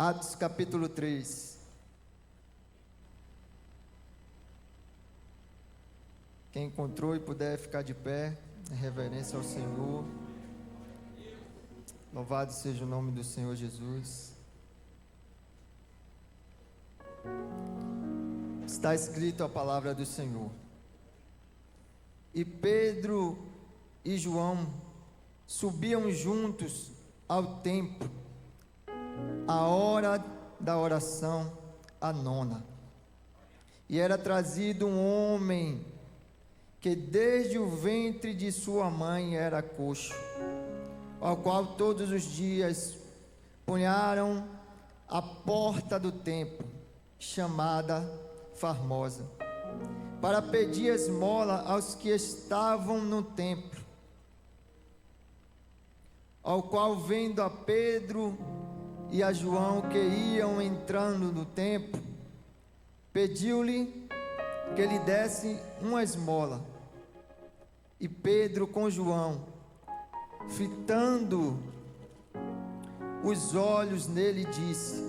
Atos capítulo 3. Quem encontrou e puder ficar de pé, em reverência ao Senhor. Louvado seja o nome do Senhor Jesus. Está escrito a palavra do Senhor. E Pedro e João subiam juntos ao templo, à hora da oração, a nona. E era trazido um homem que desde o ventre de sua mãe era coxo, ao qual todos os dias punharam a porta do templo, chamada Formosa, para pedir esmola aos que estavam no templo. Ao qual, vendo a Pedro e a João que iam entrando no templo, pediu-lhe que lhe desse uma esmola. E Pedro com João, fitando os olhos nele, disse: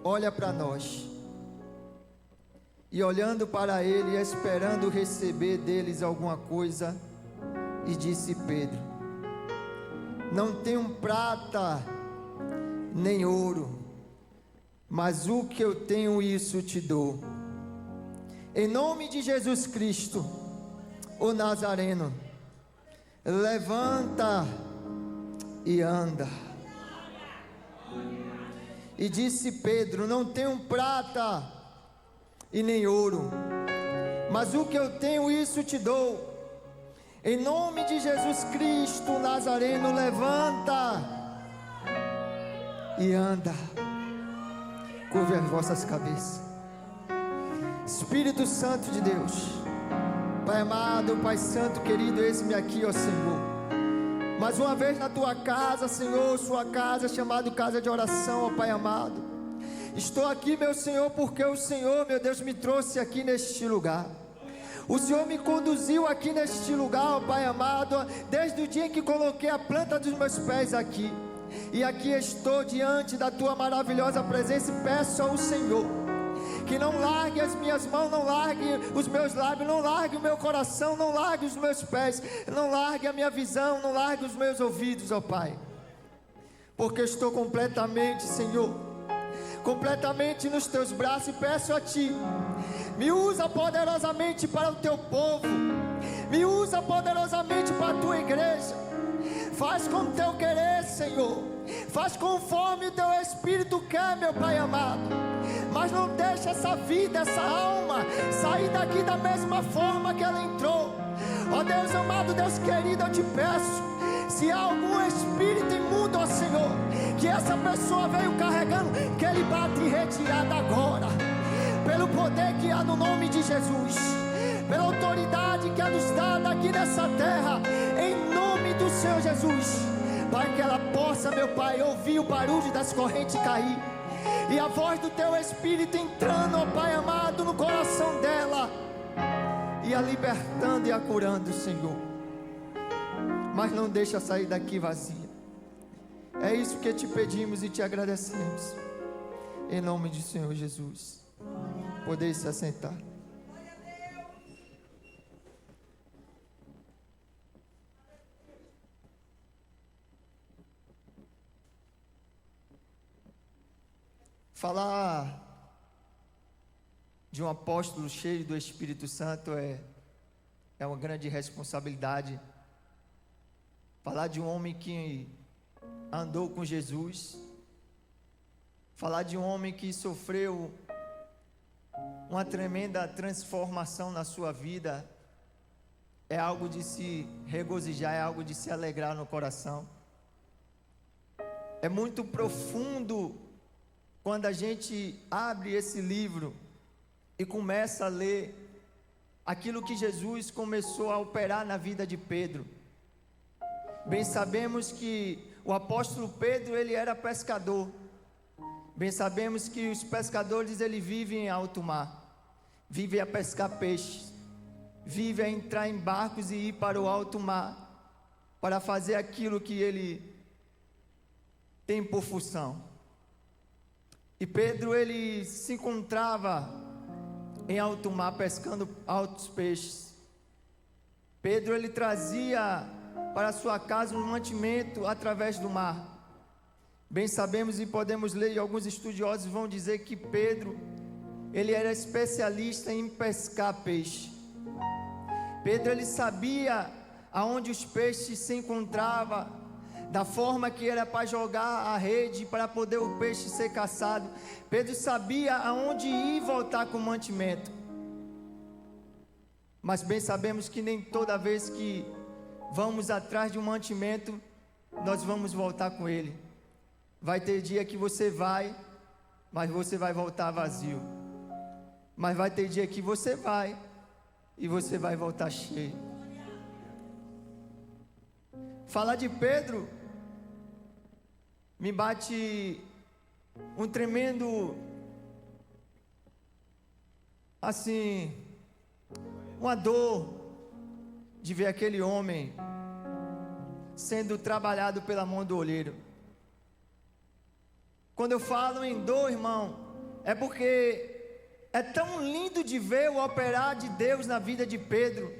olha para nós. E olhando para ele, esperando receber deles alguma coisa, e disse Pedro: não tenho prata nem ouro, mas o que eu tenho, isso te dou. Em nome de Jesus Cristo, o Nazareno, levanta e anda. E disse Pedro: não tenho prata e nem ouro, mas o que eu tenho, isso te dou. Em nome de Jesus Cristo, o Nazareno, levanta e anda. Curve as vossas cabeças. Espírito Santo de Deus, Pai amado, Pai santo, querido, eis-me aqui, ó Senhor, mais uma vez na tua casa, Senhor, sua casa chamada casa de oração, ó Pai amado. Estou aqui, meu Senhor, porque o Senhor, meu Deus, me trouxe aqui neste lugar. O Senhor me conduziu aqui neste lugar, ó Pai amado, desde o dia em que coloquei a planta dos meus pés aqui. E aqui estou diante da tua maravilhosa presença e peço ao Senhor que não largue as minhas mãos, não largue os meus lábios, não largue o meu coração, não largue os meus pés, não largue a minha visão, não largue os meus ouvidos, ó Pai. Porque estou completamente, Senhor, completamente nos teus braços e peço a Ti, me usa poderosamente para o Teu povo, me usa poderosamente para a Tua igreja. Faz com o Teu querer, Senhor, faz conforme o Teu Espírito quer, meu Pai amado. Mas não deixe essa vida, essa alma sair daqui da mesma forma que ela entrou. Ó Deus amado, Deus querido, eu te peço, se há algum espírito imundo, ó Senhor, que essa pessoa veio carregando, que ele bate em retirada agora, pelo poder que há no nome de Jesus, pela autoridade que é nos dada aqui nessa terra, em nome do Senhor Jesus. Pai, que ela possa, meu Pai, ouvir o barulho das correntes cair, e a voz do Teu Espírito entrando, ó Pai amado, no coração dela, e a libertando e a curando, Senhor. Mas não deixa sair daqui vazia. É isso que te pedimos e te agradecemos, em nome do Senhor Jesus. Podeis se assentar. Falar de um apóstolo cheio do Espírito Santo é uma grande responsabilidade. Falar de um homem que andou com Jesus, falar de um homem que sofreu uma tremenda transformação na sua vida, é algo de se regozijar, é algo de se alegrar no coração. É muito profundo quando a gente abre esse livro e começa a ler aquilo que Jesus começou a operar na vida de Pedro. Bem sabemos que o apóstolo Pedro, ele era pescador. Bem sabemos que os pescadores, eles vivem em alto mar, vivem a pescar peixes, vivem a entrar em barcos e ir para o alto mar, para fazer aquilo que ele tem por função. E Pedro, ele se encontrava em alto mar pescando altos peixes. Pedro, ele trazia para sua casa um mantimento através do mar. Bem sabemos e podemos ler, e alguns estudiosos vão dizer que Pedro, ele era especialista em pescar peixe. Pedro, ele sabia aonde os peixes se encontravam, da forma que era para jogar a rede, para poder o peixe ser caçado. Pedro sabia aonde ir e voltar com o mantimento. Mas bem sabemos que nem toda vez que vamos atrás de um mantimento, nós vamos voltar com ele. Vai ter dia que você vai, mas você vai voltar vazio. Mas vai ter dia que você vai e você vai voltar cheio. Falar de Pedro me bate um tremendo, assim, uma dor de ver aquele homem sendo trabalhado pela mão do olheiro. Quando eu falo em dor, irmão, é porque é tão lindo de ver o operar de Deus na vida de Pedro,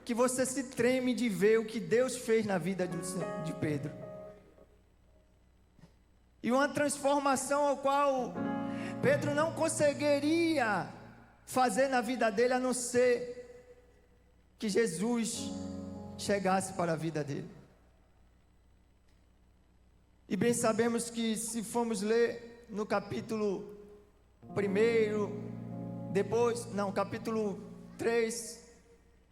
que você se treme de ver o que Deus fez na vida de Pedro. E uma transformação ao qual Pedro não conseguiria fazer na vida dele, a não ser que Jesus chegasse para a vida dele. E bem sabemos que se formos ler no capítulo 1, capítulo 3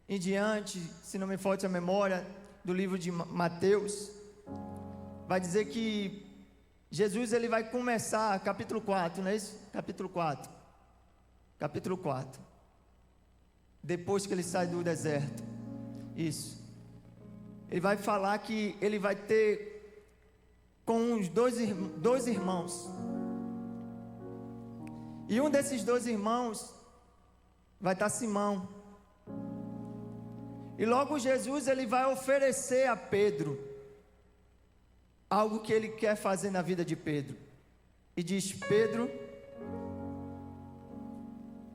em diante, se não me falta a memória, do livro de Mateus, vai dizer que Jesus, ele vai começar, capítulo 4, não é isso? Capítulo 4, depois que ele sai do deserto, isso, ele vai falar que ele vai ter com uns dois irmãos, e um desses 2 irmãos vai estar Simão, e logo Jesus, ele vai oferecer a Pedro algo que ele quer fazer na vida de Pedro, e diz: Pedro,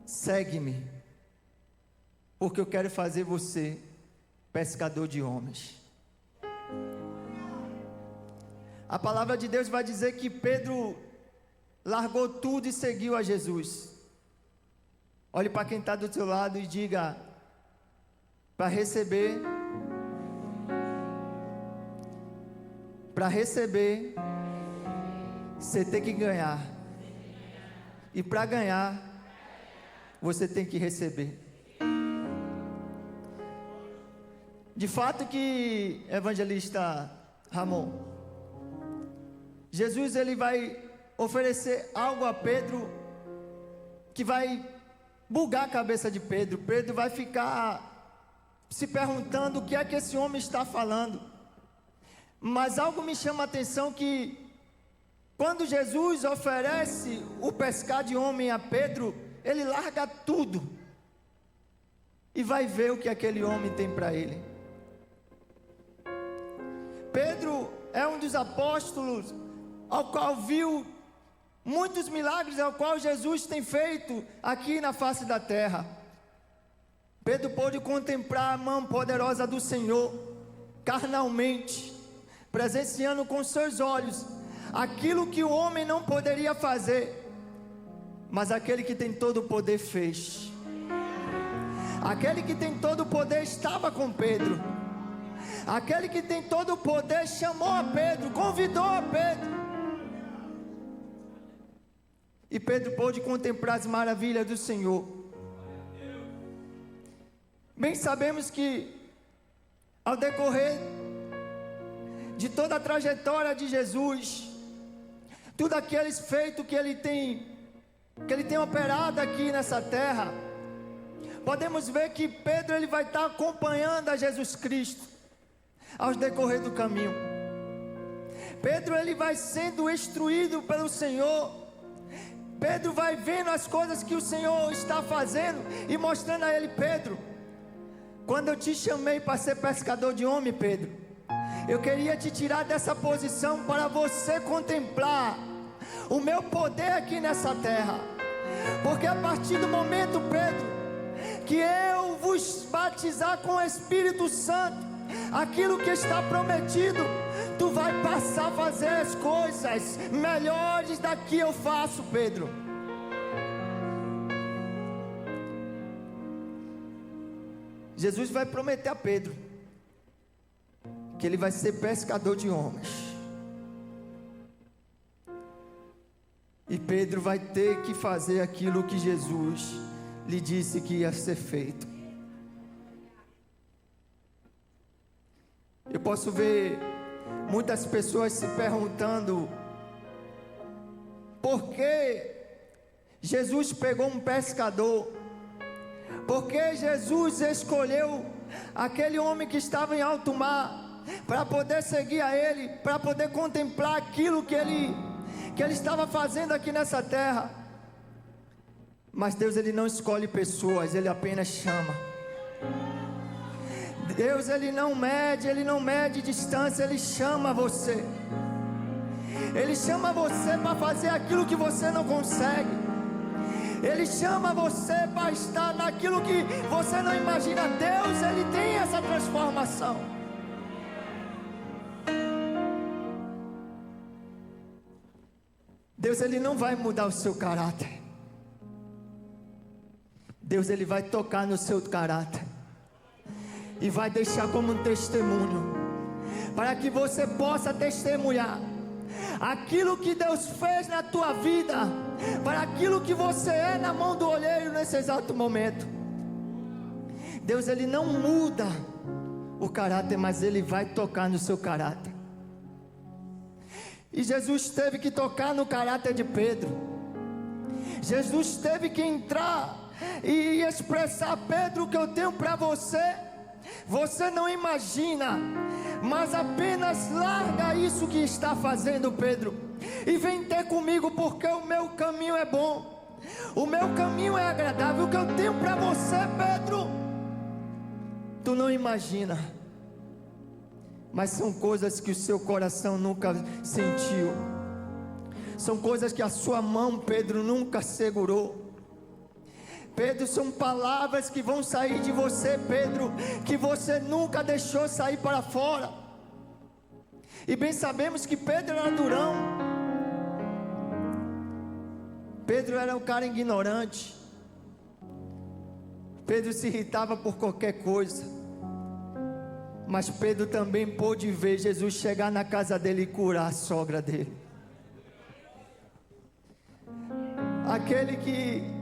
segue-me, porque eu quero fazer você pescador de homens. A palavra de Deus vai dizer que Pedro largou tudo e seguiu a Jesus. Olhe para quem está do seu lado e diga: para receber, você tem que ganhar. E para ganhar, você tem que receber. De fato que, evangelista Ramon, Jesus, ele vai oferecer algo a Pedro que vai bugar a cabeça de Pedro. Pedro vai ficar se perguntando o que é que esse homem está falando. Mas algo me chama a atenção, que quando Jesus oferece o pescar de homem a Pedro, ele larga tudo e vai ver o que aquele homem tem para ele. Pedro é um dos apóstolos ao qual viu muitos milagres ao qual Jesus tem feito aqui na face da terra. Pedro pôde contemplar a mão poderosa do Senhor carnalmente, presenciando com seus olhos aquilo que o homem não poderia fazer, mas aquele que tem todo o poder fez. Aquele que tem todo o poder estava com Pedro. Aquele que tem todo o poder chamou a Pedro, convidou a Pedro. E Pedro pôde contemplar as maravilhas do Senhor. Bem sabemos que ao decorrer de toda a trajetória de Jesus, tudo aqueles feitos que ele tem operado aqui nessa terra, podemos ver que Pedro, ele vai estar acompanhando a Jesus Cristo ao decorrer do caminho. Pedro, ele vai sendo instruído pelo Senhor. Pedro vai vendo as coisas que o Senhor está fazendo e mostrando a ele: Pedro, quando eu te chamei para ser pescador de homem, Pedro, eu queria te tirar dessa posição para você contemplar o meu poder aqui nessa terra. Porque a partir do momento, Pedro, que eu vos batizar com o Espírito Santo, aquilo que está prometido, tu vai passar a fazer as coisas melhores da que eu faço, Pedro. Jesus vai prometer a Pedro que ele vai ser pescador de homens. E Pedro vai ter que fazer aquilo que Jesus lhe disse que ia ser feito. Eu posso ver muitas pessoas se perguntando: por que Jesus pegou um pescador? Por que Jesus escolheu aquele homem que estava em alto mar para poder seguir a Ele, para poder contemplar aquilo que Ele estava fazendo aqui nessa terra? Mas Deus, Ele não escolhe pessoas, Ele apenas chama. Deus, Ele não mede distância, Ele chama você. Ele chama você para fazer aquilo que você não consegue. Ele chama você para estar naquilo que você não imagina. Deus, Ele tem essa transformação. Deus, Ele não vai mudar o seu caráter. Deus, Ele vai tocar no seu caráter e vai deixar como um testemunho, para que você possa testemunhar aquilo que Deus fez na tua vida, para aquilo que você é na mão do olheiro nesse exato momento. Deus, Ele não muda o caráter, mas Ele vai tocar no seu caráter. E Jesus teve que tocar no caráter de Pedro. Jesus teve que entrar e expressar: Pedro, o que eu tenho para você, você não imagina, mas apenas larga isso que está fazendo, Pedro, e vem ter comigo, porque o meu caminho é bom, o meu caminho é agradável. O que eu tenho para você, Pedro, tu não imagina, mas são coisas que o seu coração nunca sentiu, são coisas que a sua mão, Pedro, nunca segurou. Pedro, são palavras que vão sair de você, Pedro, que você nunca deixou sair para fora. E bem sabemos que Pedro era durão. Pedro era um cara ignorante. Pedro se irritava por qualquer coisa. Mas Pedro também pôde ver Jesus chegar na casa dele e curar a sogra dele. Aquele que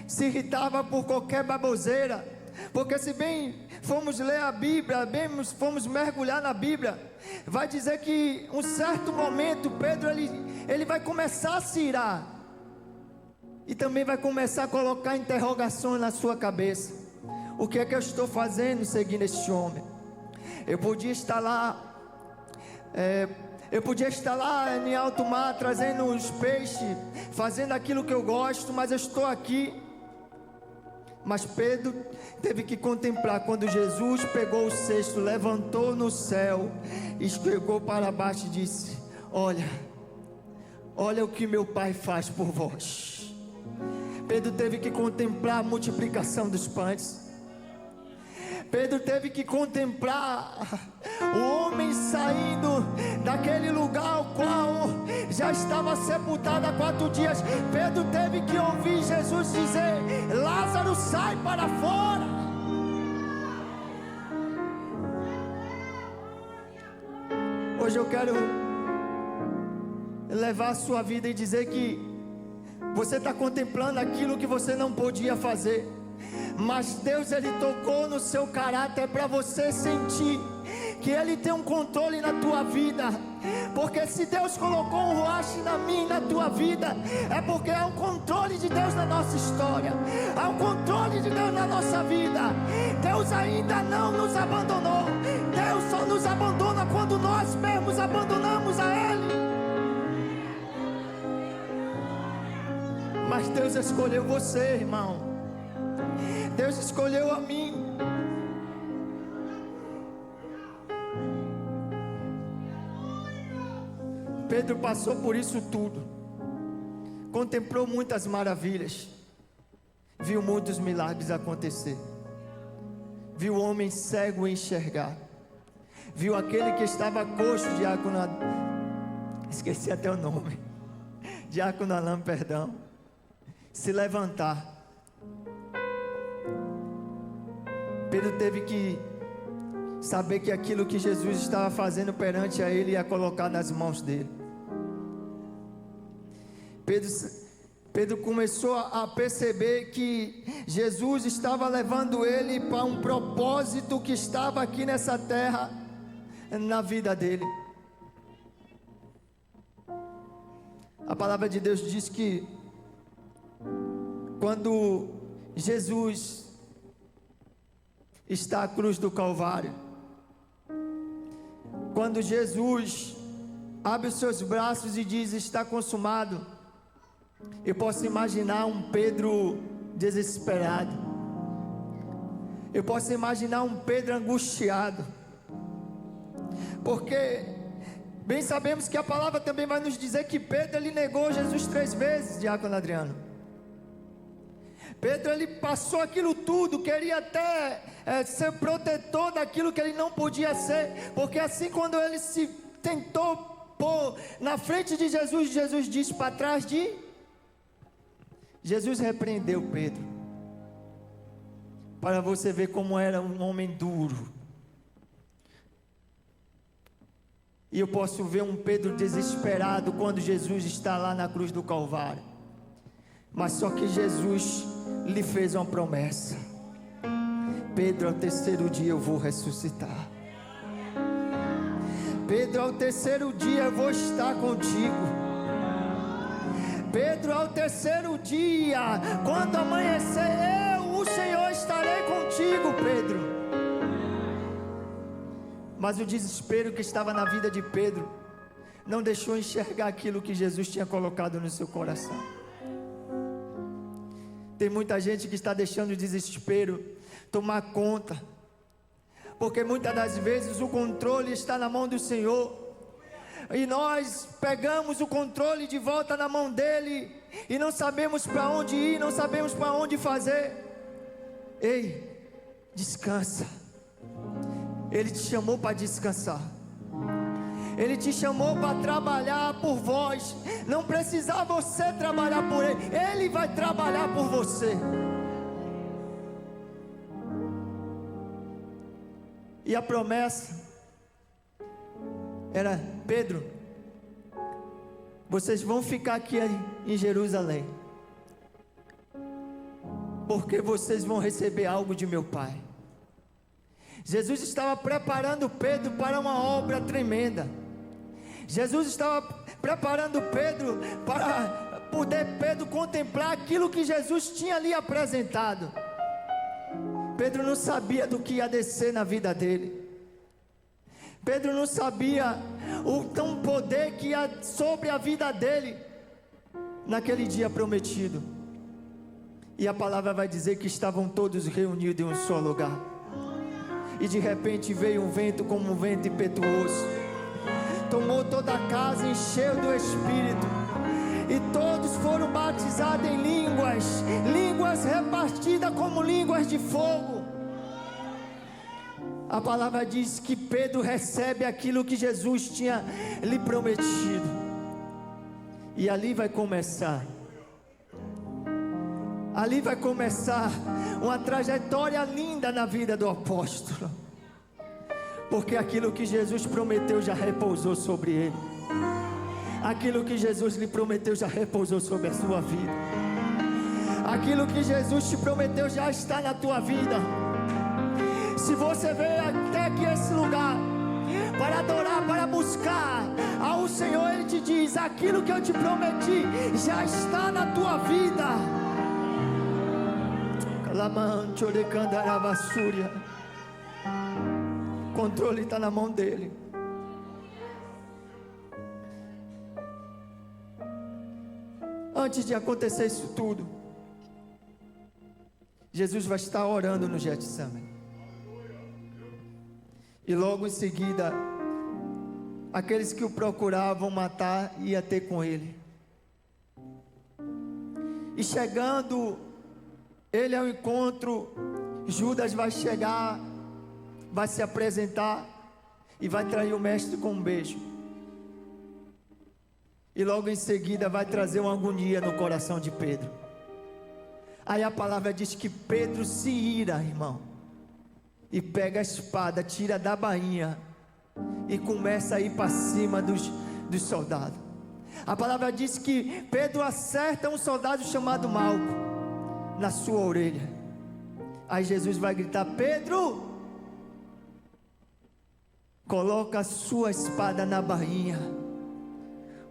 se irritava por qualquer baboseira, porque se bem formos ler a Bíblia, bem fomos mergulhar na Bíblia, vai dizer que um certo momento Pedro ele vai começar a se irar, e também vai começar a colocar interrogações na sua cabeça: o que é que eu estou fazendo seguindo este homem? Eu podia estar lá em alto mar, trazendo os peixes, fazendo aquilo que eu gosto, mas eu estou aqui. Mas Pedro teve que contemplar quando Jesus pegou o cesto, levantou no céu, esfregou para baixo e disse: olha o que meu Pai faz por vós. Pedro teve que contemplar a multiplicação dos pães. Pedro teve que contemplar o homem saindo daquele lugar ao qual já estava sepultado há 4 dias. Pedro teve que ouvir Jesus dizer: Lázaro, sai para fora. Hoje eu quero levar a sua vida e dizer que você está contemplando aquilo que você não podia fazer, mas Deus, Ele tocou no seu caráter para você sentir que Ele tem um controle na tua vida. Porque se Deus colocou um ruach na minha e na tua vida, é porque há um controle de Deus na nossa história, há um controle de Deus na nossa vida. Deus ainda não nos abandonou. Deus só nos abandona quando nós mesmos abandonamos a Ele. Mas Deus escolheu você, irmão. Deus escolheu a mim. Pedro passou por isso tudo. contemplou muitas maravilhas, viu muitos milagres acontecer, viu o homem cego enxergar, viu aquele que estava coxo, esqueci até o nome, Diácono Alain, perdão, se levantar. Pedro teve que saber que aquilo que Jesus estava fazendo perante a ele ia colocar nas mãos dele. Pedro começou a perceber que Jesus estava levando ele para um propósito que estava aqui nessa terra, na vida dele. A palavra de Deus diz que quando Jesus está à cruz do Calvário, quando Jesus abre os seus braços e diz: está consumado, eu posso imaginar um Pedro desesperado, eu posso imaginar um Pedro angustiado, porque bem sabemos que a palavra também vai nos dizer que Pedro, ele negou Jesus 3 vezes, Diácono Adriano. Pedro, ele passou aquilo tudo, queria até ser protetor daquilo que ele não podia ser, porque assim, quando ele se tentou pôr na frente de Jesus, Jesus disse para trás de... Jesus repreendeu Pedro, para você ver como era um homem duro. E eu posso ver um Pedro desesperado quando Jesus está lá na cruz do Calvário, mas só que Jesus lhe fez uma promessa: Pedro, ao terceiro dia eu vou ressuscitar. Pedro, ao terceiro dia eu vou estar contigo. Pedro, ao terceiro dia, quando amanhecer, o Senhor, estarei contigo, Pedro. Mas o desespero que estava na vida de Pedro não deixou enxergar aquilo que Jesus tinha colocado no seu coração. Tem muita gente que está deixando o desespero tomar conta, porque muitas das vezes o controle está na mão do Senhor, e nós pegamos o controle de volta na mão dele, e não sabemos para onde ir, não sabemos para onde fazer. Ei, descansa. Ele te chamou para descansar, Ele te chamou para trabalhar por vós. Não precisa você trabalhar por Ele, Ele vai trabalhar por você. E a promessa era: Pedro, vocês vão ficar aqui em Jerusalém, porque vocês vão receber algo de meu Pai. Jesus estava preparando Pedro para uma obra tremenda. Jesus estava preparando Pedro para poder Pedro contemplar aquilo que Jesus tinha lhe apresentado. Pedro não sabia do que ia descer na vida dele. Pedro não sabia o tão poder que ia sobre a vida dele naquele dia prometido. E a palavra vai dizer que estavam todos reunidos em um só lugar. E de repente veio um vento como um vento impetuoso, tomou toda a casa, encheu do Espírito, e todos foram batizados em línguas repartidas como línguas de fogo. A palavra diz que Pedro recebe aquilo que Jesus tinha lhe prometido, e ali vai começar uma trajetória linda na vida do apóstolo, porque aquilo que Jesus prometeu já repousou sobre ele. Aquilo que Jesus lhe prometeu já repousou sobre a sua vida. Aquilo que Jesus te prometeu já está na tua vida. Se você veio até aqui esse lugar para adorar, para buscar ao Senhor, Ele te diz: aquilo que eu te prometi já está na tua vida. O controle está na mão dele. Antes de acontecer isso tudo, Jesus vai estar orando no Getsemane. E logo em seguida, aqueles que o procuravam matar ia ter com ele. E chegando ele ao encontro, Judas vai chegar, vai se apresentar e vai trair o mestre com um beijo. E logo em seguida vai trazer uma agonia no coração de Pedro. Aí a palavra diz que Pedro se ira, irmão, e pega a espada, tira da bainha e começa a ir para cima dos soldados. A palavra diz que Pedro acerta um soldado chamado Malco na sua orelha. Aí Jesus vai gritar: Pedro, coloca a sua espada na bainha,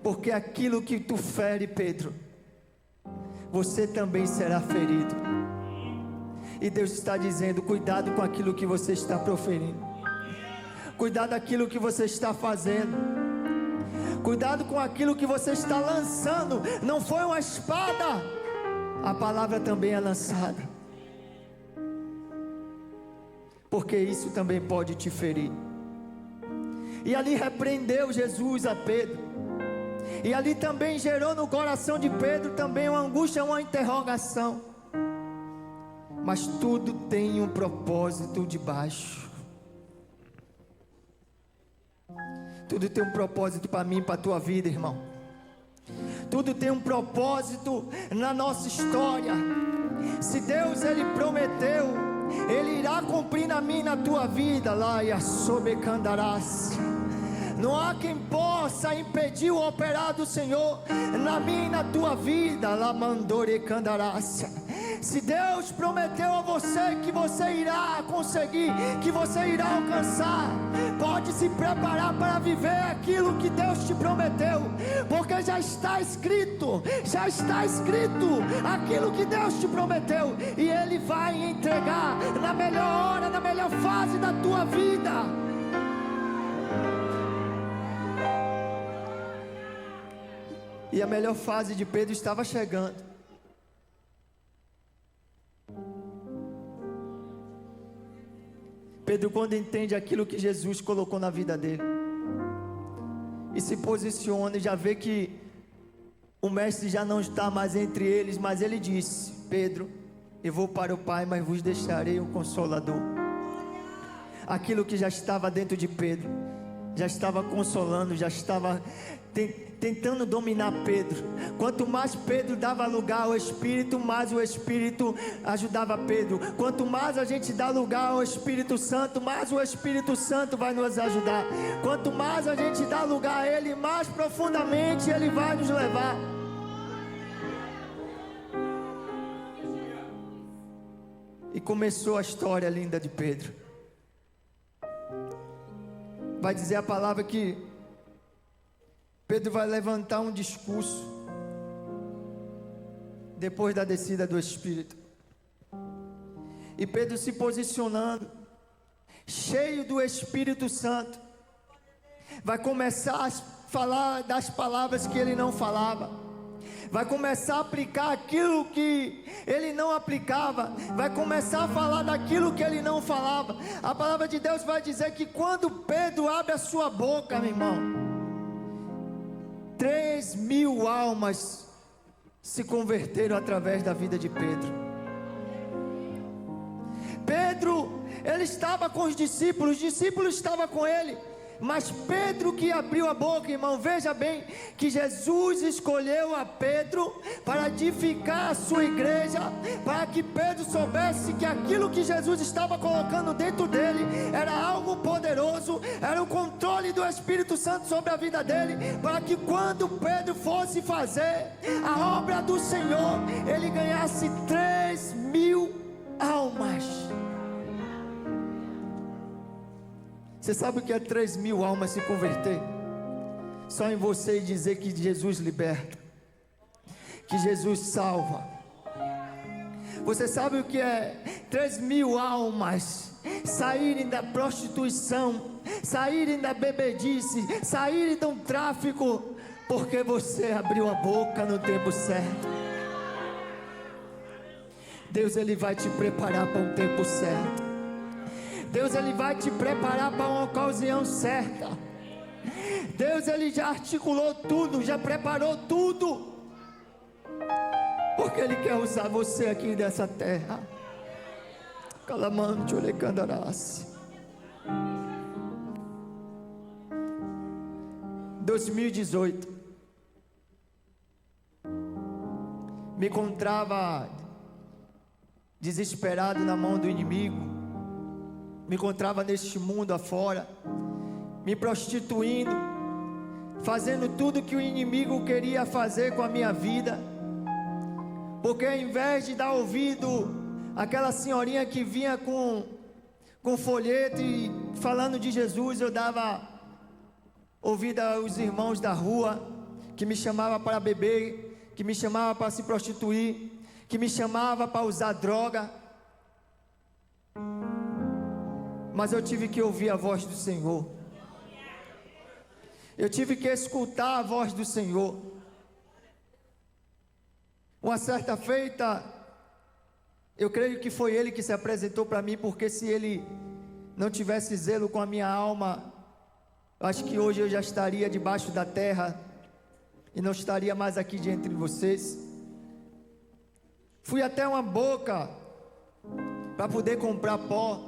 porque aquilo que tu fere, Pedro, você também será ferido. E Deus está dizendo: cuidado com aquilo que você está proferindo, cuidado com aquilo que você está fazendo, cuidado com aquilo que você está lançando. Não foi uma espada, a palavra também é lançada, porque isso também pode te ferir. E ali repreendeu Jesus a Pedro, e ali também gerou no coração de Pedro também uma angústia, uma interrogação. Mas tudo tem um propósito debaixo. Tudo tem um propósito para mim, para a tua vida, irmão. Tudo tem um propósito na nossa história. Se Deus ele prometeu, Ele irá cumprir na minha e na tua vida. Lá e a sobecandarás. Não há quem possa impedir o operar do Senhor na minha e na tua vida. Lá mandore candarás. Se Deus prometeu a você que você irá conseguir, que você irá alcançar, pode se preparar para viver aquilo que Deus te prometeu, porque já está escrito aquilo que Deus te prometeu, e Ele vai entregar na melhor hora, na melhor fase da tua vida. E a melhor fase de Pedro estava chegando. Pedro, quando entende aquilo que Jesus colocou na vida dele, e se posiciona, e já vê que o mestre já não está mais entre eles, mas ele disse: Pedro, eu vou para o Pai, mas vos deixarei o Consolador. Aquilo que já estava dentro de Pedro, já estava consolando, já estava tentando dominar Pedro. Quanto mais Pedro dava lugar ao Espírito, mais o Espírito ajudava Pedro. Quanto mais a gente dá lugar ao Espírito Santo, mais o Espírito Santo vai nos ajudar. Quanto mais a gente dá lugar a Ele, mais profundamente Ele vai nos levar. E começou a história linda de Pedro. Vai dizer a palavra que Pedro vai levantar um discurso depois da descida do Espírito. E Pedro se posicionando, cheio do Espírito Santo, vai começar a falar das palavras que ele não falava, vai começar a aplicar aquilo que ele não aplicava, vai começar a falar daquilo que ele não falava. A palavra de Deus vai dizer que quando Pedro abre a sua boca, meu irmão, 3.000 almas se converteram através da vida de Pedro. Pedro, ele estava com os discípulos estavam com ele, mas Pedro que abriu a boca, irmão. Veja bem que Jesus escolheu a Pedro para edificar a sua igreja, para que Pedro soubesse que aquilo que Jesus estava colocando dentro dele era algo poderoso, era o controle do Espírito Santo sobre a vida dele, para que quando Pedro fosse fazer a obra do Senhor, ele ganhasse 3.000 almas. Você sabe o que é 3.000 almas se converter? Só em você dizer que Jesus liberta, que Jesus salva. Você sabe o que é 3.000 almas saírem da prostituição, saírem da bebedice, saírem do tráfico, porque você abriu a boca no tempo certo. Deus ele vai te preparar para um tempo certo. Deus ele vai te preparar para uma ocasião certa. Deus ele já articulou tudo, já preparou tudo. Porque porque Ele quer usar você aqui dessa terra. Calamante, olecandarás. 2018, me encontrava desesperado na mão do inimigo, me encontrava neste mundo afora, me prostituindo, fazendo tudo que o inimigo queria fazer com a minha vida, porque ao invés de dar ouvido àquela senhorinha que vinha com folheto e falando de Jesus, eu dava ouvido aos irmãos da rua, que me chamavam para beber, que me chamavam para se prostituir, que me chamavam para usar droga. Mas eu tive que ouvir a voz do Senhor. Eu tive que escutar a voz do Senhor. Uma certa feita, eu creio que foi Ele que se apresentou para mim, porque se Ele não tivesse zelo com a minha alma, acho que hoje eu já estaria debaixo da terra e não estaria mais aqui diante de vocês. Fui até uma boca para poder comprar pó.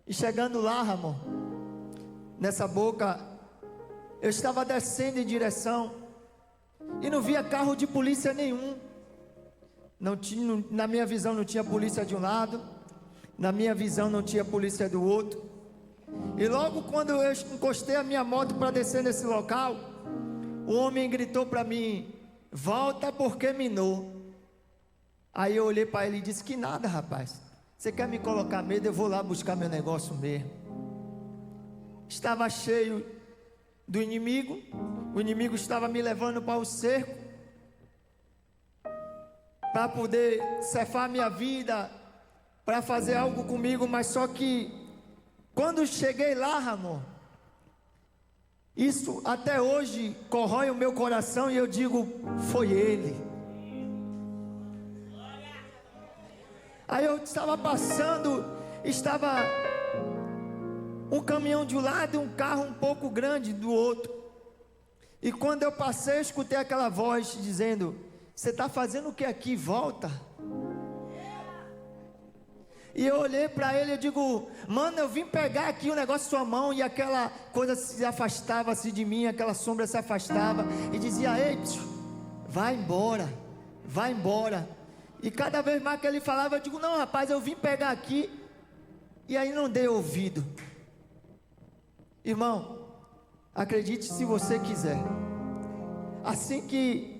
E chegando lá, Ramon, nessa boca, eu estava descendo em direção e não via carro de polícia nenhum. Não tinha, na minha visão não tinha polícia de um lado, na minha visão não tinha polícia do outro. E logo quando eu encostei a minha moto para descer nesse local, o homem gritou para mim: volta porque minou. Aí eu olhei para ele e disse: que nada, rapaz, você quer me colocar medo? Eu vou lá buscar meu negócio mesmo. Estava cheio do inimigo, o inimigo estava me levando para o cerco, para poder cefar minha vida, para fazer algo comigo, mas só que quando cheguei lá, Ramon, isso até hoje corrói o meu coração e eu digo: foi Ele. Aí eu estava passando, estava um caminhão de um lado e um carro um pouco grande do outro. E quando eu passei, eu escutei aquela voz dizendo: você está fazendo o que aqui? Volta. E eu olhei para ele e digo: mano, eu vim pegar aqui o negócio da sua mão. E aquela coisa se afastava-se de mim, aquela sombra se afastava e dizia: ei, vai embora, vai embora. E cada vez mais que ele falava, eu digo: não, rapaz, eu vim pegar aqui. E aí não dei ouvido. Irmão, acredite se você quiser, assim que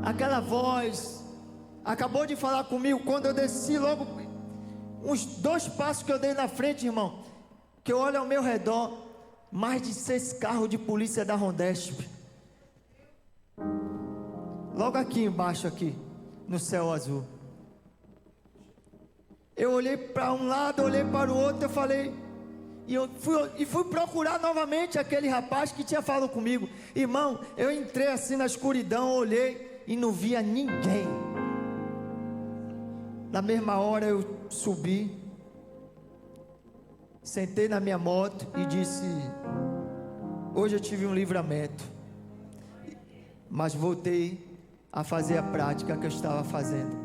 aquela voz acabou de falar comigo, quando eu desci logo, uns 2 passos que eu dei na frente, irmão, que eu olho ao meu redor, mais de 6 carros de polícia da Rondesp, logo aqui embaixo, aqui no céu azul. Eu olhei para um lado, olhei para o outro, eu falei, e fui procurar novamente aquele rapaz que tinha falado comigo. Irmão, eu entrei assim na escuridão, olhei e não via ninguém. Na mesma hora eu subi, sentei na minha moto e disse: hoje eu tive um livramento, mas voltei a fazer a prática que eu estava fazendo.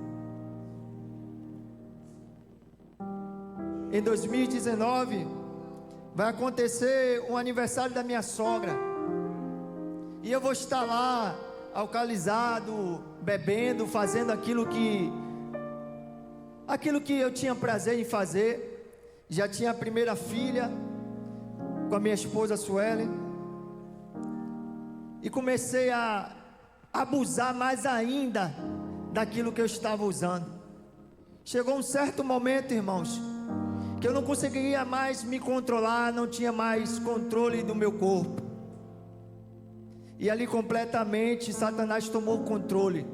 Em 2019 vai acontecer um aniversário da minha sogra, e eu vou estar lá alcoolizado, bebendo, fazendo aquilo que eu tinha prazer em fazer. Já tinha a primeira filha com a minha esposa Suelen, e comecei a abusar mais ainda daquilo que eu estava usando. Chegou um certo momento, irmãos, que eu não conseguia mais me controlar, não tinha mais controle do meu corpo. E ali completamente Satanás tomou o controle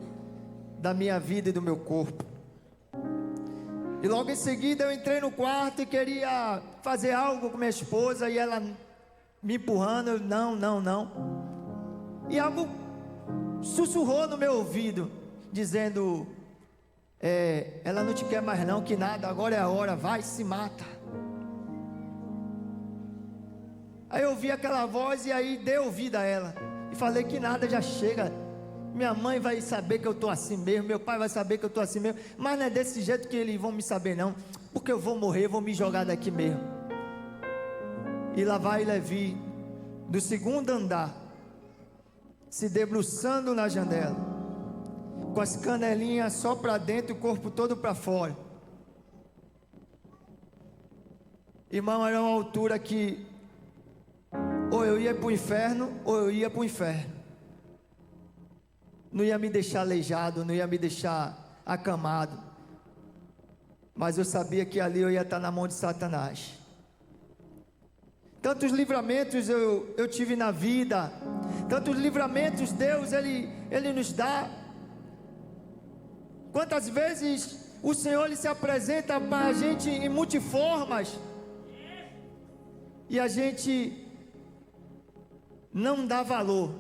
da minha vida e do meu corpo. E logo em seguida eu entrei no quarto e queria fazer algo com minha esposa, e ela me empurrando, eu, não. E algo sussurrou no meu ouvido, dizendo: ela não te quer mais não, que nada, agora é a hora, vai, se mata. Aí eu ouvi aquela voz e aí dei ouvido a ela e falei: que nada, já chega, minha mãe vai saber que eu estou assim mesmo, meu pai vai saber que eu estou assim mesmo, mas não é desse jeito que eles vão me saber não, porque eu vou morrer, vou me jogar daqui mesmo. E lá vai Levi, do segundo andar, se debruçando na janela, com as canelinhas só para dentro e o corpo todo para fora. Irmão, era uma altura que ou eu ia para o inferno, ou eu ia para o inferno. Não ia me deixar aleijado, não ia me deixar acamado, mas eu sabia que ali eu ia estar na mão de Satanás. Tantos livramentos eu tive na vida, tantos livramentos Deus Ele nos dá. Quantas vezes o Senhor Ele se apresenta para a gente em multiformas, e a gente não dá valor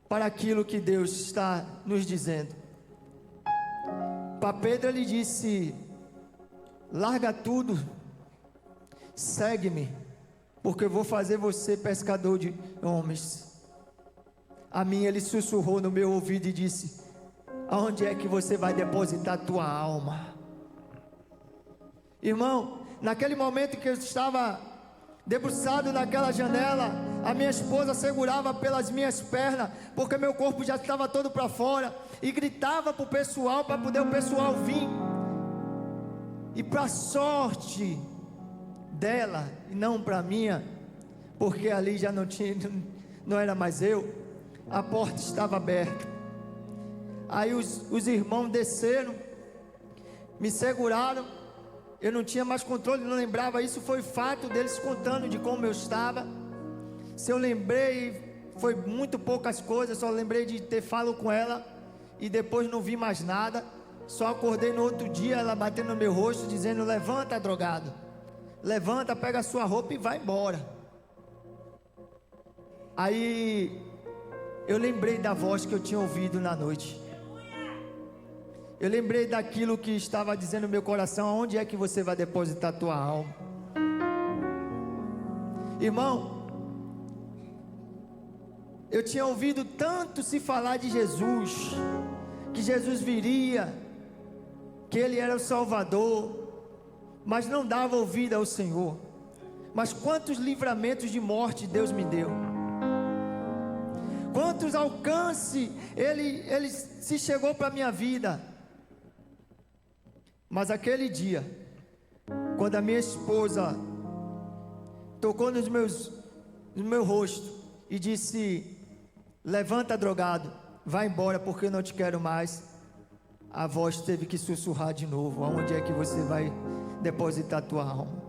para aquilo que Deus está nos dizendo. Para Pedro Ele disse: larga tudo, segue-me, porque eu vou fazer você pescador de homens. A mim Ele sussurrou no meu ouvido e disse: aonde é que você vai depositar a tua alma? Irmão, naquele momento que eu estava debruçado naquela janela, a minha esposa segurava pelas minhas pernas, porque meu corpo já estava todo para fora, e gritava para o pessoal, para poder o pessoal vir. E para sorte dela, e não para minha, porque ali já não era mais eu, a porta estava aberta. Aí os irmãos desceram, me seguraram. Eu não tinha mais controle, não lembrava. Isso foi fato deles contando de como eu estava. Se eu lembrei, foi muito poucas coisas. Só lembrei de ter falado com ela, e depois não vi mais nada. Só acordei no outro dia, ela batendo no meu rosto, dizendo: levanta, drogado, levanta, pega a sua roupa e vai embora. Aí eu lembrei da voz que eu tinha ouvido na noite. Eu lembrei daquilo que estava dizendo no meu coração: aonde é que você vai depositar a tua alma? Irmão, eu tinha ouvido tanto se falar de Jesus, que Jesus viria, que Ele era o Salvador, mas não dava ouvido ao Senhor. Mas quantos livramentos de morte Deus me deu, quantos alcances Ele se chegou para a minha vida. Mas aquele dia, quando a minha esposa tocou no meu rosto e disse: levanta, drogado, vai embora, porque eu não te quero mais, a voz teve que sussurrar de novo: aonde é que você vai depositar a tua alma?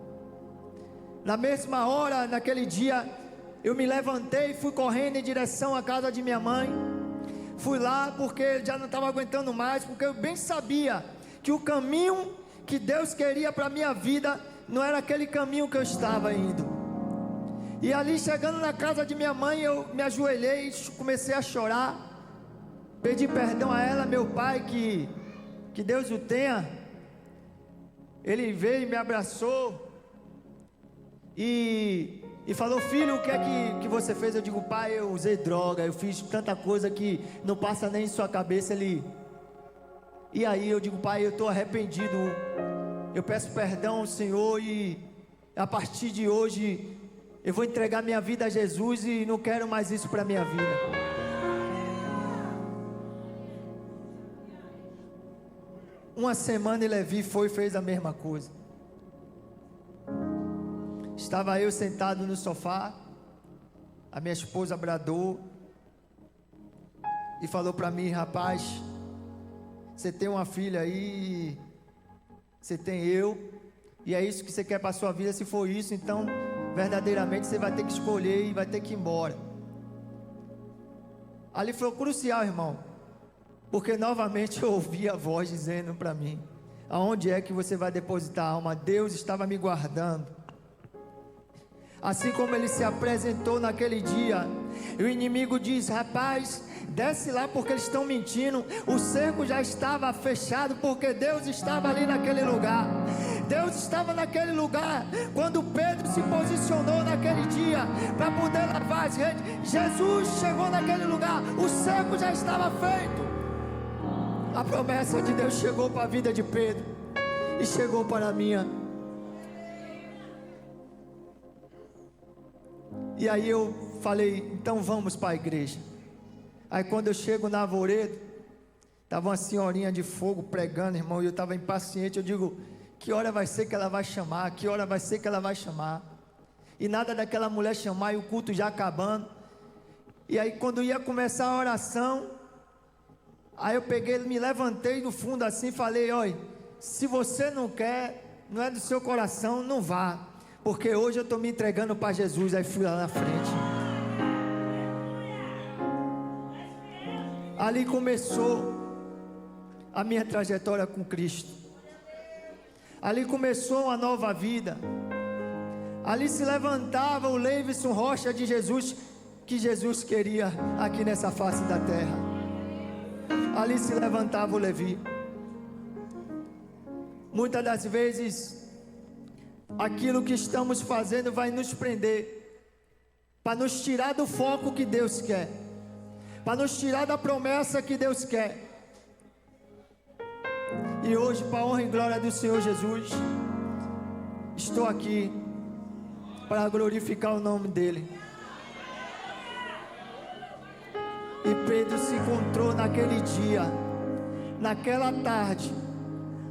Na mesma hora, naquele dia, eu me levantei e fui correndo em direção à casa de minha mãe. Fui lá porque já não estava aguentando mais, porque eu bem sabia que o caminho que Deus queria para a minha vida não era aquele caminho que eu estava indo. E ali, chegando na casa de minha mãe, eu me ajoelhei e comecei a chorar. Pedi perdão a ela, meu pai, que Deus o tenha. Ele veio e me abraçou e falou: filho, o que é que você fez? Eu digo: pai, eu usei droga, eu fiz tanta coisa que não passa nem em sua cabeça. E aí eu digo: pai, eu estou arrependido, eu peço perdão ao Senhor, e a partir de hoje eu vou entregar minha vida a Jesus, e não quero mais isso para minha vida. Uma semana e Levi fez a mesma coisa. Estava eu sentado no sofá, a minha esposa bradou e falou para mim: rapaz, você tem uma filha aí, você tem eu, e é isso que você quer para a sua vida. Se for isso, então verdadeiramente você vai ter que escolher e vai ter que ir embora. Ali foi crucial, irmão, porque novamente eu ouvi a voz dizendo para mim: aonde é que você vai depositar a alma? Deus estava me guardando. Assim como Ele se apresentou naquele dia, e o inimigo diz: rapaz, desce lá porque eles estão mentindo. O cerco já estava fechado, porque Deus estava ali naquele lugar. Deus estava naquele lugar quando Pedro se posicionou naquele dia para poder levar levar as redes. Jesus chegou naquele lugar, o cerco já estava feito. A promessa de Deus chegou para a vida de Pedro e chegou para a minha. E aí eu falei, então vamos para a igreja. Aí quando eu chego na Arvoredo, estava uma senhorinha de fogo pregando, irmão, e eu estava impaciente. Eu digo, que hora vai ser que ela vai chamar? Que hora vai ser que ela vai chamar? E nada daquela mulher chamar, e o culto já acabando. E aí quando ia começar a oração, aí eu peguei, me levantei do fundo assim e falei, olha, se você não quer, não é do seu coração, não vá, porque hoje eu estou me entregando para Jesus. Aí fui lá na frente. Ali começou a minha trajetória com Cristo. Ali começou uma nova vida. Ali se levantava o Leivson Rocha de Jesus, que Jesus queria aqui nessa face da terra. Ali se levantava o Levi. Muitas das vezes, aquilo que estamos fazendo vai nos prender, para nos tirar do foco que Deus quer, para nos tirar da promessa que Deus quer. E hoje, para a honra e glória do Senhor Jesus, estou aqui para glorificar o nome dEle. E Pedro se encontrou naquele dia, naquela tarde,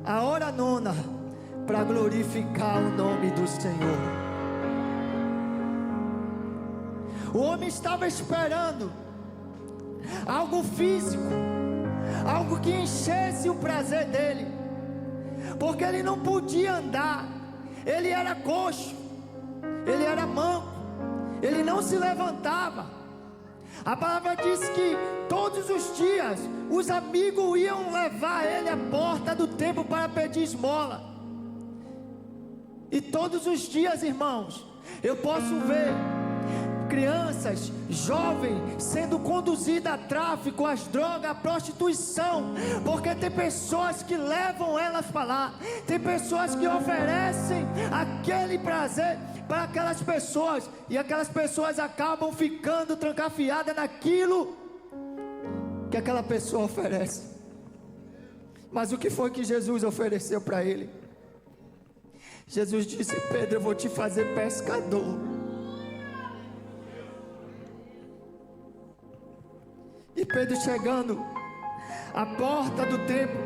a hora nona, para glorificar o nome do Senhor. O homem estava esperando algo físico, algo que enchesse o prazer dele, porque ele não podia andar, ele era coxo, ele era manco, ele não se levantava. A palavra diz que todos os dias os amigos iam levar ele à porta do templo para pedir esmola. E todos os dias, irmãos, eu posso ver crianças, jovens sendo conduzidas a tráfico, às drogas, à prostituição, porque tem pessoas que levam elas para lá, tem pessoas que oferecem aquele prazer para aquelas pessoas, e aquelas pessoas acabam ficando trancafiadas naquilo que aquela pessoa oferece. Mas o que foi que Jesus ofereceu para ele? Jesus disse: Pedro, eu vou te fazer pescador. E Pedro chegando à porta do templo,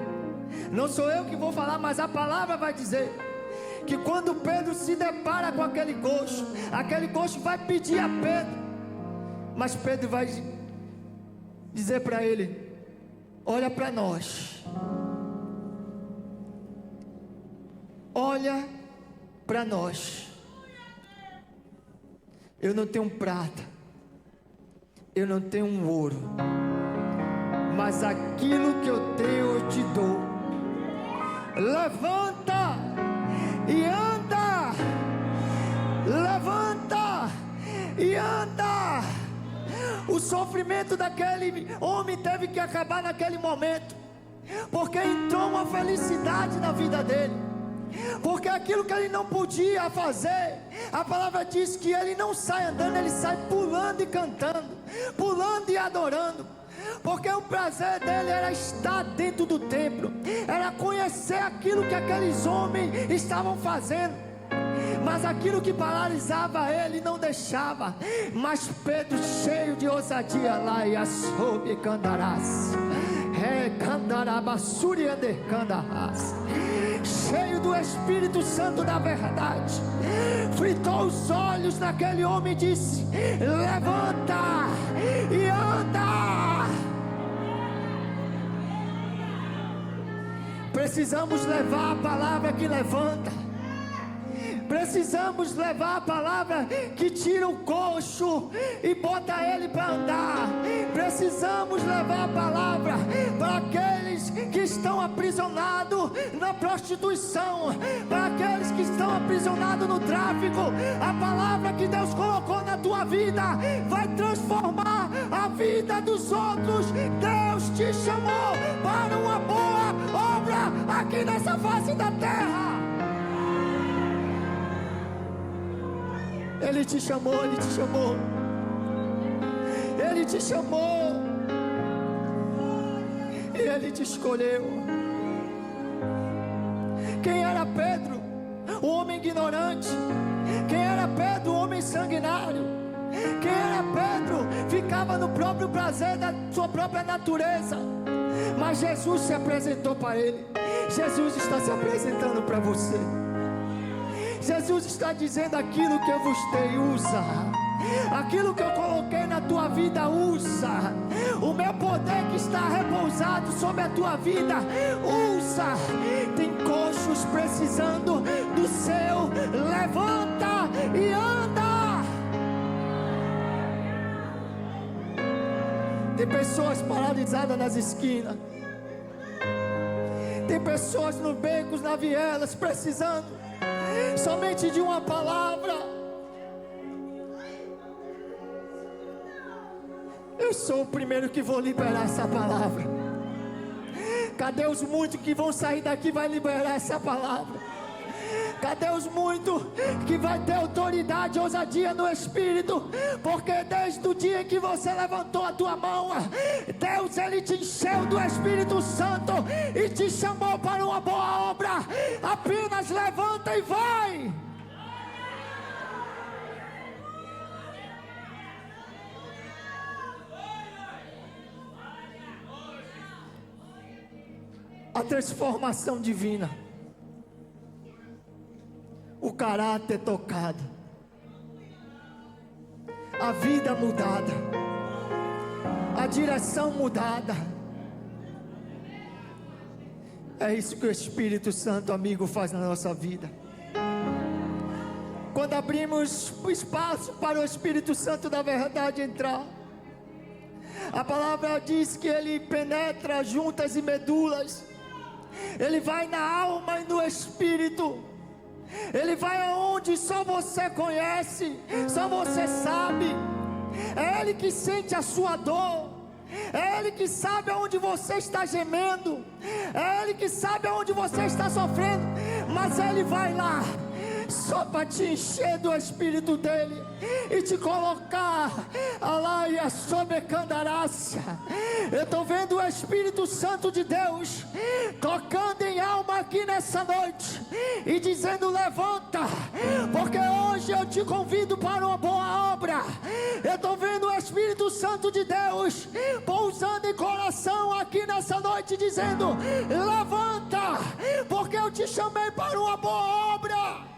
não sou eu que vou falar, mas a palavra vai dizer que quando Pedro se depara com aquele coxo vai pedir a Pedro, mas Pedro vai dizer para ele: olha para nós, olha para nós. Eu não tenho prata, eu não tenho um ouro, mas aquilo que eu tenho eu te dou. Levanta e anda, levanta e anda. O sofrimento daquele homem teve que acabar naquele momento, porque entrou uma felicidade na vida dele, porque aquilo que ele não podia fazer, a palavra diz que ele não sai andando, ele sai pulando e cantando, pulando e adorando, porque o prazer dele era estar dentro do templo, era conhecer aquilo que aqueles homens estavam fazendo. Mas aquilo que paralisava ele não deixava. Mas Pedro, cheio de ousadia, lá e soube candarás, cheio do Espírito Santo da verdade, fritou os olhos naquele homem e disse: levanta e anda. Precisamos levar a palavra que levanta. Precisamos levar a palavra que tira o coxo e bota ele para andar. Precisamos levar a palavra para aqueles que estão aprisionados na prostituição, para aqueles que estão aprisionados no tráfico. A palavra que Deus colocou na tua vida vai transformar a vida dos outros. Deus te chamou para uma boa obra aqui nessa face da terra. Ele te chamou, Ele te chamou. Ele te chamou e Ele te escolheu. Quem era Pedro? O homem ignorante. Quem era Pedro? O homem sanguinário. Quem era Pedro? Ficava no próprio prazer da sua própria natureza. Mas Jesus se apresentou para ele. Jesus está se apresentando para você. Jesus está dizendo: aquilo que eu vos dei, usa. Aquilo que eu coloquei na tua vida, usa. O meu poder que está repousado sobre a tua vida, usa. Tem coxos precisando do seu levanta e anda. Tem pessoas paralisadas nas esquinas. Tem pessoas nos becos, nas vielas, precisando somente de uma palavra. Eu sou o primeiro que vou liberar essa palavra. Cadê os muitos que vão sair daqui e vai liberar essa palavra? Cadê os muitos que vai ter autoridade, ousadia no Espírito? Porque desde o dia que você levantou a tua mão, Deus, Ele te encheu do Espírito Santo e te chamou para uma boa obra. Apenas levanta e vai. A transformação divina, o caráter tocado, a vida mudada, a direção mudada. É isso que o Espírito Santo, amigo, faz na nossa vida. Quando abrimos o espaço para o Espírito Santo da verdade entrar, a palavra diz que Ele penetra juntas e medulas. Ele vai na alma e no espírito. Ele vai aonde só você conhece, só você sabe. É Ele que sente a sua dor. É Ele que sabe aonde você está gemendo. É Ele que sabe aonde você está sofrendo. Mas Ele vai lá só para te encher do Espírito dEle e te colocar alaia sobre candarácia. Eu estou vendo o Espírito Santo de Deus tocando em alma aqui nessa noite e dizendo: levanta, porque hoje eu te convido para uma boa obra. Eu estou vendo o Espírito Santo de Deus pousando em coração aqui nessa noite, dizendo: levanta, porque eu te chamei para uma boa obra.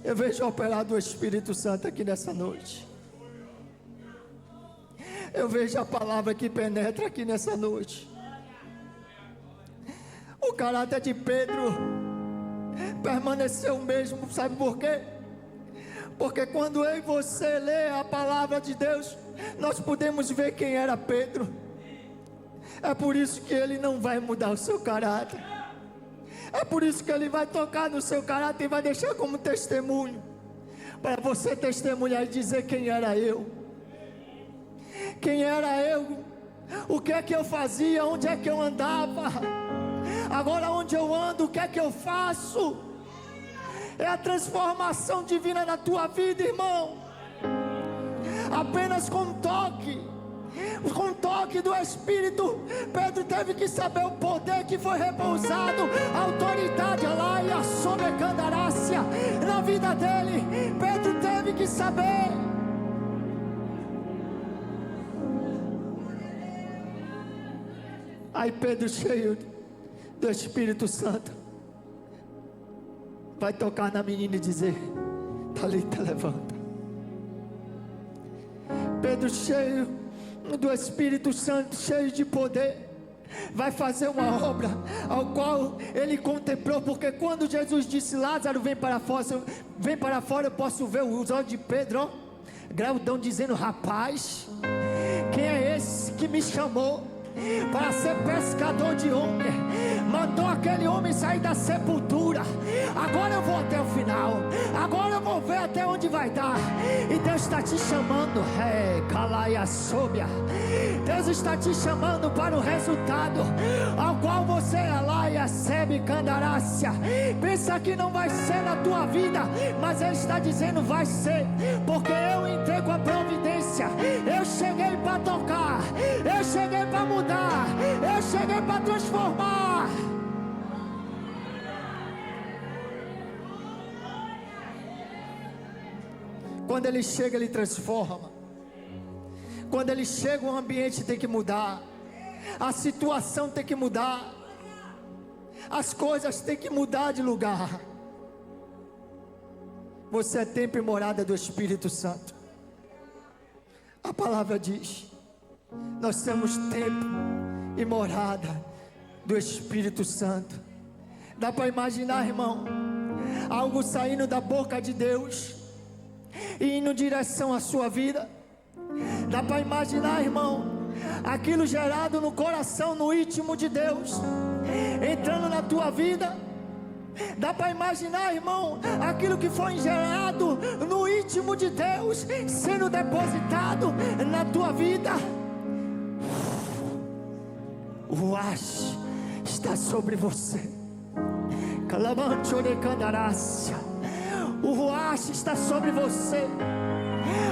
Eu vejo operar do Espírito Santo aqui nessa noite. Eu vejo a palavra que penetra aqui nessa noite. O caráter de Pedro permaneceu o mesmo, sabe por quê? Porque quando eu e você lê a palavra de Deus, nós podemos ver quem era Pedro. É por isso que ele não vai mudar o seu caráter. É por isso que Ele vai tocar no seu caráter e vai deixar como testemunho, para você testemunhar e dizer: quem era eu? Quem era eu? O que é que eu fazia? Onde é que eu andava? Agora onde eu ando, o que é que eu faço? É a transformação divina na tua vida, irmão. Apenas com um toque do Espírito, Pedro teve que saber o poder que foi repousado, a autoridade alaia sobre a candarácia na vida dele. Pedro teve que saber. Aí Pedro, cheio do Espírito Santo, vai tocar na menina e dizer: Talita, levanta. Pedro, cheio do Espírito Santo, cheio de poder, vai fazer uma obra ao qual ele contemplou. Porque quando Jesus disse: Lázaro, vem para fora, eu posso ver os olhos de Pedro, ó, graudão, dizendo: rapaz, quem é esse que me chamou para ser pescador de homem? mandou aquele homem sair da sepultura. Agora eu vou até o final, agora eu vou ver até onde vai dar. E Deus está te chamando, calaia sóbia. Deus está te chamando para o resultado ao qual você alaia sebe candarácia. Pensa que não vai ser na tua vida, mas Ele está dizendo vai ser, porque eu entrego a providência. Eu cheguei para tocar, eu cheguei para mudar, eu cheguei para transformar. Quando Ele chega, Ele transforma. Quando Ele chega, o ambiente tem que mudar, a situação tem que mudar, as coisas têm que mudar de lugar. Você é templo e morada do Espírito Santo. A palavra diz: nós somos templo e morada do Espírito Santo. Dá para imaginar, irmão, algo saindo da boca de Deus e indo em direção à sua vida? Dá para imaginar, irmão, aquilo gerado no coração, no íntimo de Deus, entrando na tua vida? Dá para imaginar, irmão, aquilo que foi gerado no íntimo de Deus sendo depositado na tua vida? O Ruach está sobre você. O Ruach está sobre você.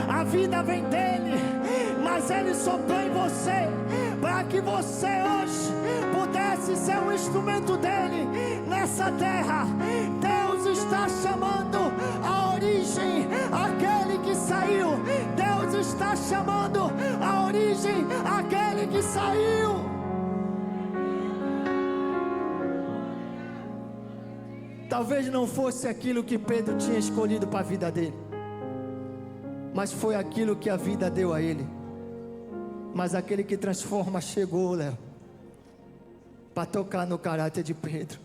A vida vem dele, mas ele soprou em você para que você hoje pudesse ser um instrumento dele nessa terra. Deus está chamando a origem aquele que saiu. Deus está chamando a origem aquele que saiu. Talvez não fosse aquilo que Pedro tinha escolhido para a vida dele, mas foi aquilo que a vida deu a ele. Mas aquele que transforma chegou, Léo, para tocar no caráter de Pedro.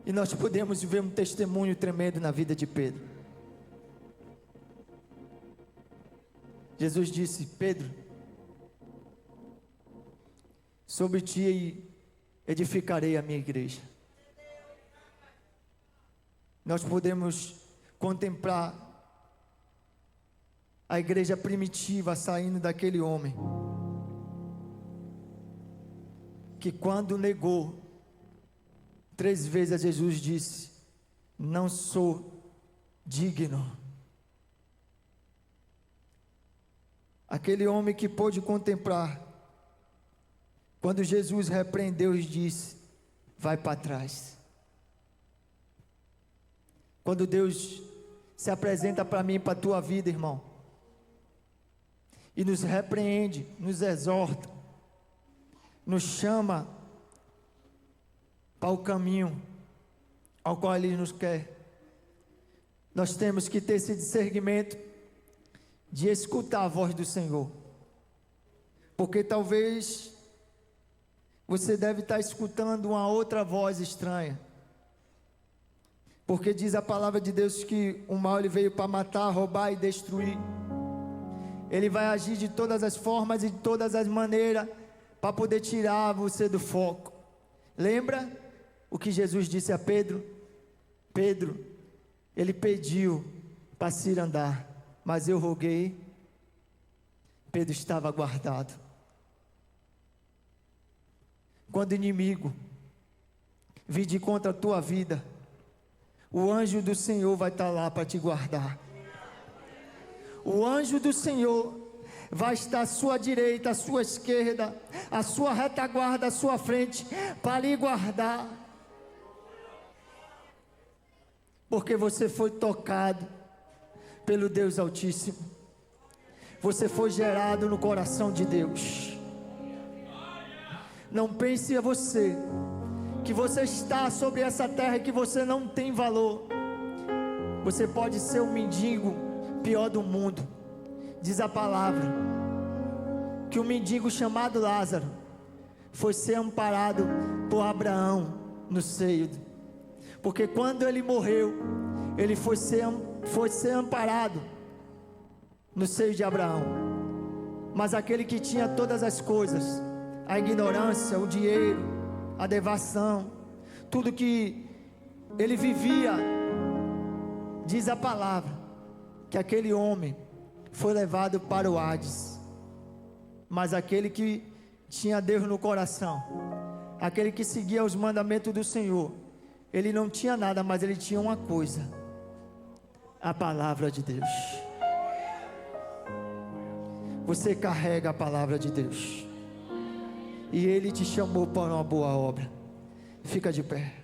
E nós podemos ver um testemunho tremendo na vida de Pedro. Jesus disse: Pedro, sobre ti edificarei a minha igreja. Nós podemos contemplar a igreja primitiva saindo daquele homem que, quando negou 3 vezes a Jesus, disse: não sou digno. Aquele homem que pôde contemplar quando Jesus repreendeu e disse: vai para trás. Quando Deus se apresenta para mim e para a tua vida, irmão, e nos repreende, nos exorta, nos chama para o caminho ao qual Ele nos quer, nós temos que ter esse discernimento de escutar a voz do Senhor. Porque talvez você deve estar escutando uma outra voz estranha. Porque diz a palavra de Deus que o mal ele veio para matar, roubar e destruir. Ele vai agir de todas as formas e de todas as maneiras para poder tirar você do foco. Lembra o que Jesus disse a Pedro? Pedro, ele pediu para se ir andar, mas eu roguei. Pedro estava guardado. Quando o inimigo vir de contra a tua vida, o anjo do Senhor vai estar lá para te guardar. O anjo do Senhor vai estar à sua direita, à sua esquerda, à sua retaguarda, à sua frente, para lhe guardar. Porque você foi tocado pelo Deus Altíssimo. Você foi gerado no coração de Deus. Não pense a você que você está sobre essa terra e que você não tem valor. Você pode ser o mendigo pior do mundo. Diz a palavra que um mendigo chamado Lázaro foi ser amparado por Abraão no seio. Porque quando ele morreu, ele foi ser amparado no seio de Abraão. Mas aquele que tinha todas as coisas, a ignorância, o dinheiro, a devação, tudo que ele vivia. Diz a palavra que aquele homem foi levado para o Hades, mas aquele que tinha Deus no coração, aquele que seguia os mandamentos do Senhor, ele não tinha nada, mas ele tinha uma coisa: a palavra de Deus. Você carrega a palavra de Deus, e Ele te chamou para uma boa obra. Fica de pé.